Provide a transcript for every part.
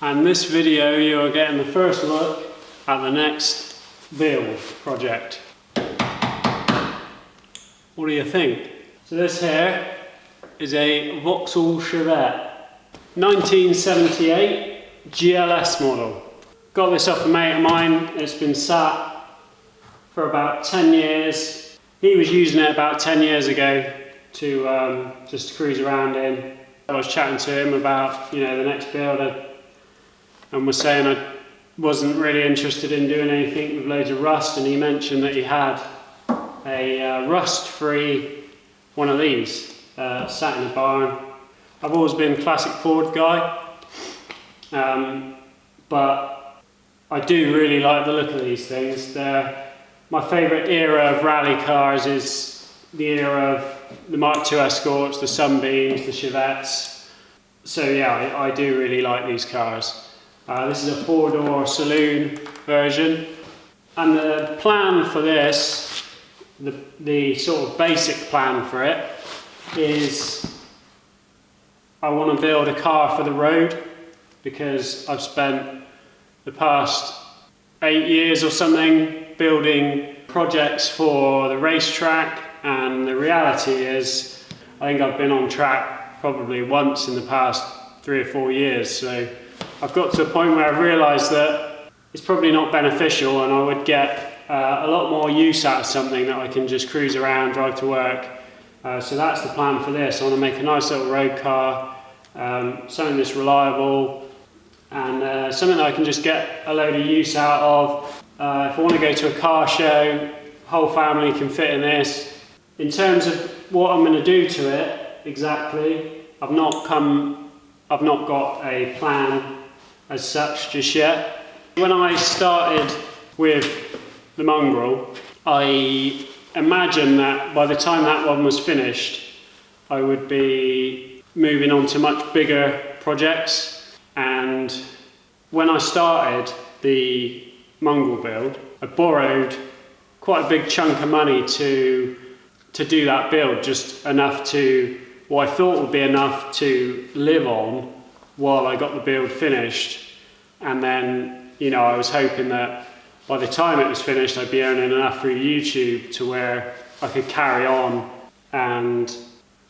And this video you are getting the first look at the next build project. What do you think? So this here is a Vauxhall Chevette 1978 GLS model. Got this off a mate of mine. It's been sat for about 10 years. He was using it about 10 years ago to just cruise around in. I was chatting to him about, the next build, and was saying I wasn't really interested in doing anything with loads of rust, and he mentioned that he had a rust-free one of these sat in the barn. I've always been a classic Ford guy, but I do really like the look of these things. My favourite era of rally cars is the era of the Mark II Escorts, the Sunbeams, the Chevettes. So yeah, I do really like these cars. This is a 4-door saloon version, and the plan for this, the sort of basic plan for it, is I want to build a car for the road, because I've spent the past 8 years or something building projects for the racetrack, and the reality is I think I've been on track probably once in the past 3 or 4 years. So I've got to a point where I've realised that it's probably not beneficial, and I would get a lot more use out of something that I can just cruise around, drive to work. So that's the plan for this. I want to make a nice little road car, something that's reliable, and something that I can just get a load of use out of. If I want to go to a car show, whole family can fit in this. In terms of what I'm going to do to it exactly, I've not got a plan as such just yet. When I started with the mongrel, I imagined that by the time that one was finished, I would be moving on to much bigger projects. And when I started the mongrel build, I borrowed quite a big chunk of money to do that build, just enough to, what I thought would be enough to live on while I got the build finished. And then, I was hoping that by the time it was finished, I'd be earning enough through YouTube to where I could carry on and,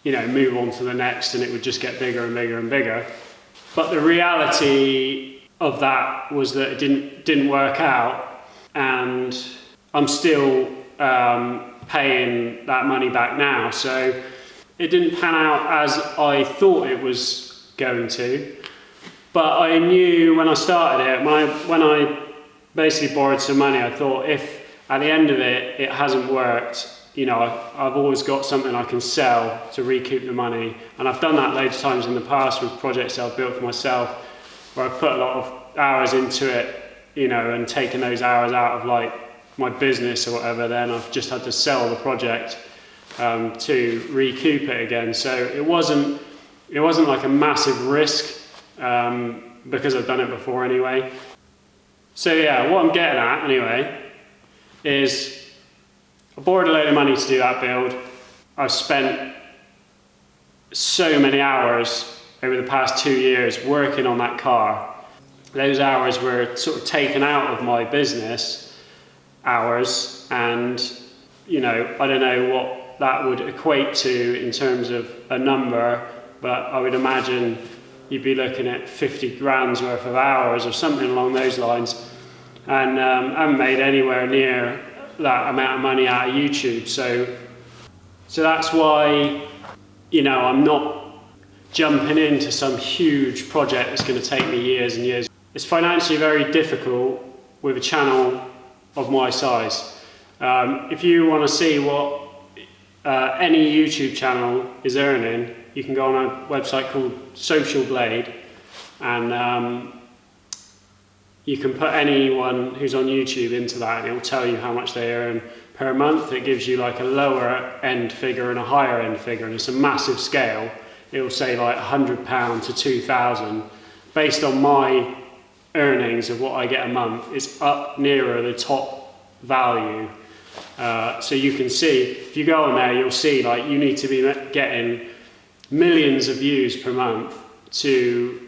move on to the next, and it would just get bigger and bigger and bigger. But the reality of that was that it didn't work out, and I'm still paying that money back now. So it didn't pan out as I thought it was going to. But I knew when I started it, when I basically borrowed some money, I thought if at the end of it hasn't worked, I've always got something I can sell to recoup the money. And I've done that loads of times in the past with projects I've built for myself, where I've put a lot of hours into it, and taken those hours out of like my business or whatever, then I've just had to sell the project to recoup it again. So it wasn't like a massive risk, because I've done it before anyway. So yeah, what I'm getting at anyway is I borrowed a load of money to do that build. I've spent so many hours over the past 2 years working on that car. Those hours were sort of taken out of my business hours, and I don't know what that would equate to in terms of a number, but I would imagine you'd be looking at 50 grand's worth of hours or something along those lines, and I haven't made anywhere near that amount of money out of YouTube. So that's why I'm not jumping into some huge project that's going to take me years and years. It's financially very difficult with a channel of my size. If you want to see what any YouTube channel is earning, you can go on a website called Social Blade, and you can put anyone who's on YouTube into that, and it will tell you how much they earn per month. It gives you like a lower end figure and a higher end figure, and it's a massive scale. It will say like £100 to 2,000. Based on my earnings of what I get a month, it's up nearer the top value. So you can see, if you go on there, you'll see like you need to be getting millions of views per month to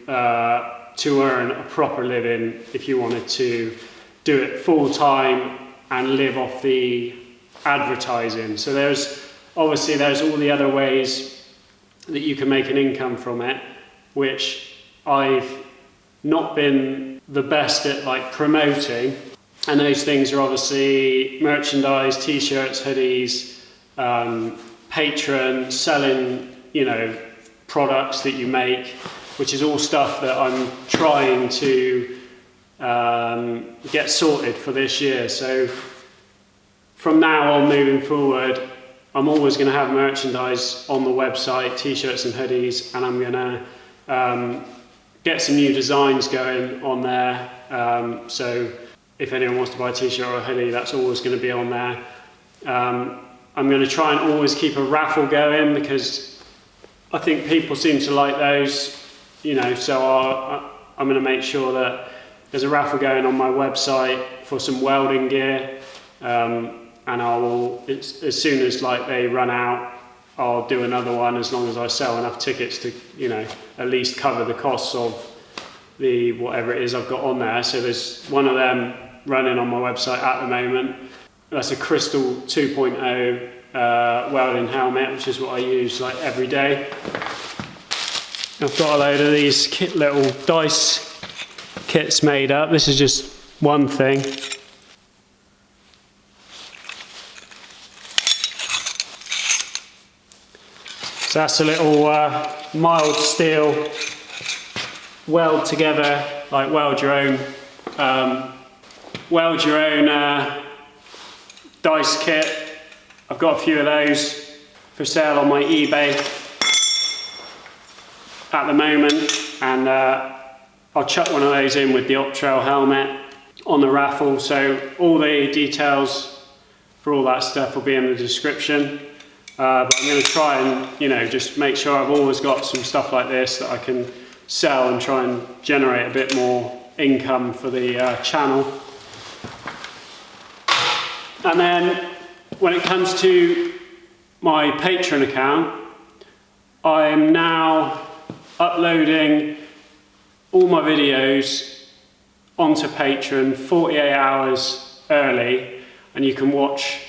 to earn a proper living if you wanted to do it full time and live off the advertising. So there's all the other ways that you can make an income from it, which I've not been the best at like promoting. And those things are obviously merchandise, t-shirts, hoodies, Patreon, selling, you know, products that you make, which is all stuff that I'm trying to get sorted for this year. So from now on moving forward, I'm always going to have merchandise on the website, t-shirts and hoodies, and I'm going to get some new designs going on there. So if anyone wants to buy a t-shirt or a hoodie, that's always going to be on there. I'm going to try and always keep a raffle going, because I think people seem to like those, you know, so I'm going to make sure that there's a raffle going on my website for some welding gear, and I will, as soon as like they run out, I'll do another one, as long as I sell enough tickets to, you know, at least cover the costs of the whatever it is I've got on there. So there's one of them running on my website at the moment. That's a Crystal 2.0 welding helmet, which is what I use like every day. I've got a load of these little dice kits made up. This is just one thing. So that's a little mild steel weld together, like weld your own dice kit. I've got a few of those for sale on my eBay at the moment, and I'll chuck one of those in with the Optrail helmet on the raffle. So all the details for all that stuff will be in the description. But I'm going to try and, you know, just make sure I've always got some stuff like this that I can sell and try and generate a bit more income for the channel. And then when it comes to my Patreon account, I am now uploading all my videos onto Patreon 48 hours early, and you can watch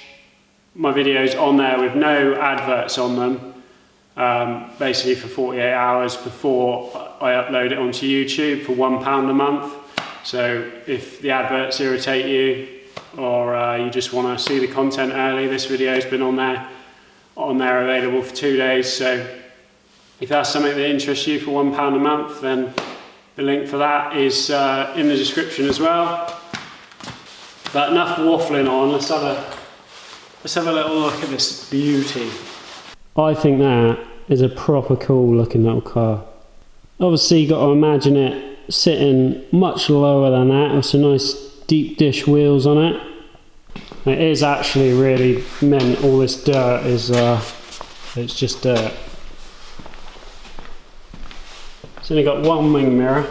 my videos on there with no adverts on them, basically for 48 hours before I upload it onto YouTube for £1 a month. So if the adverts irritate you, or you just want to see the content early, this video's been on there available for 2 days. So if that's something that interests you for £1 a month, then the link for that is in the description as well. But enough waffling on, let's have a little look at this beauty. I think that is a proper cool looking little car. Obviously you've got to imagine it sitting much lower than that, with some nice deep dish wheels on it. It is actually really mint. All this dirt is it's just dirt. It's only got one wing mirror.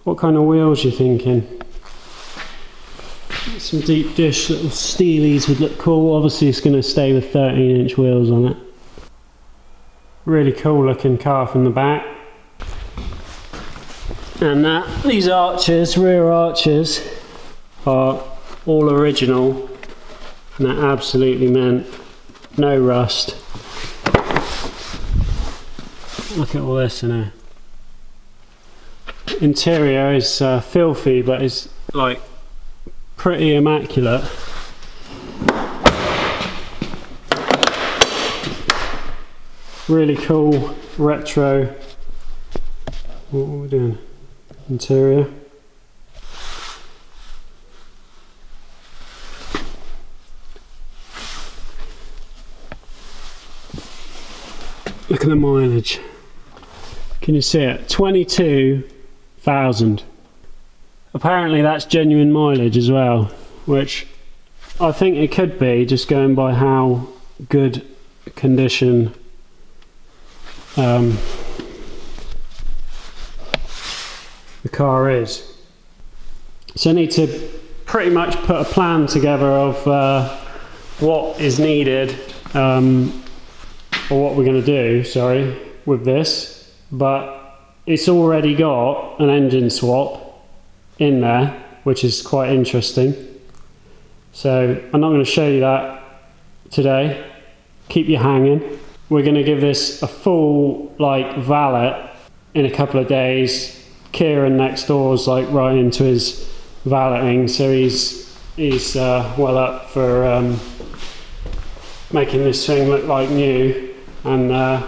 What kind of wheels are you thinking? Some deep dish little steelies would look cool. Obviously it's going to stay with 13-inch wheels on it. Really cool looking car from the back. And these arches, rear arches, are all original, and they're absolutely mint. No rust. Look at all this in here. Interior is filthy, but it's like pretty immaculate. Really cool retro. What are we doing? Interior. Look at the mileage. Can you see it? 22,000. Apparently that's genuine mileage as well, which I think it could be, just going by how good condition the car is. So I need to pretty much put a plan together of what is needed or what we're going to do, sorry, with this, but it's already got an engine swap in there, which is quite interesting. So I'm not going to show you that today. Keep you hanging. We're going to give this a full like valet in a couple of days. Kieran next door's like right into his valeting, so he's well up for making this thing look like new, and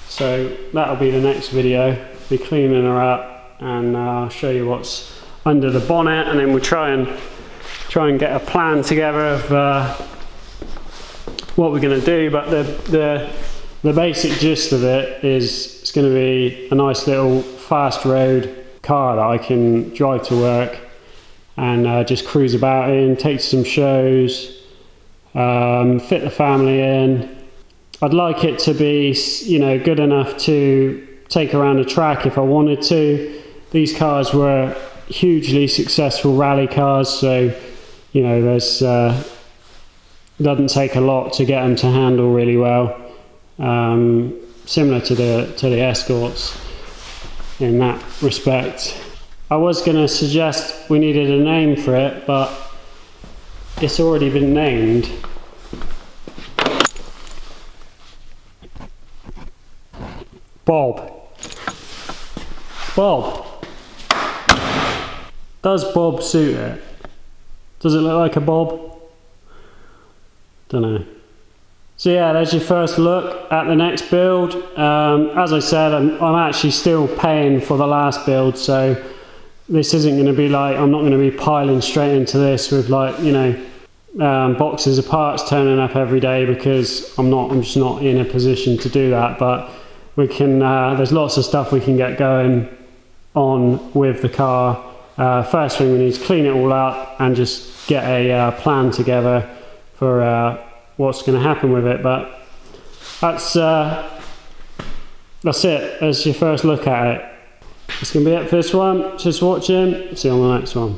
so that'll be the next video. Be cleaning her up, and I'll show you what's under the bonnet, and then we'll try and get a plan together of what we're going to do. But the basic gist of it is it's going to be a nice little fast road car that I can drive to work and just cruise about in, take to some shows, fit the family in. I'd like it to be, you know, good enough to take around a track if I wanted to. These cars were hugely successful rally cars, so you know there's doesn't take a lot to get them to handle really well. Similar to the Escorts in that respect. I was going to suggest we needed a name for it, but it's already been named. Bob. Does Bob suit it? Does it look like a Bob? Don't know. So yeah, there's your first look at the next build. As I said, I'm actually still paying for the last build, so this isn't going to be like, I'm not going to be piling straight into this with like, you know, boxes of parts turning up every day, because I'm just not in a position to do that. But we can, there's lots of stuff we can get going on with the car. First thing we need to clean it all up and just get a plan together for what's going to happen with it. But that's it. That's your first look at it. That's going to be it for this one. Just watching. See you on the next one.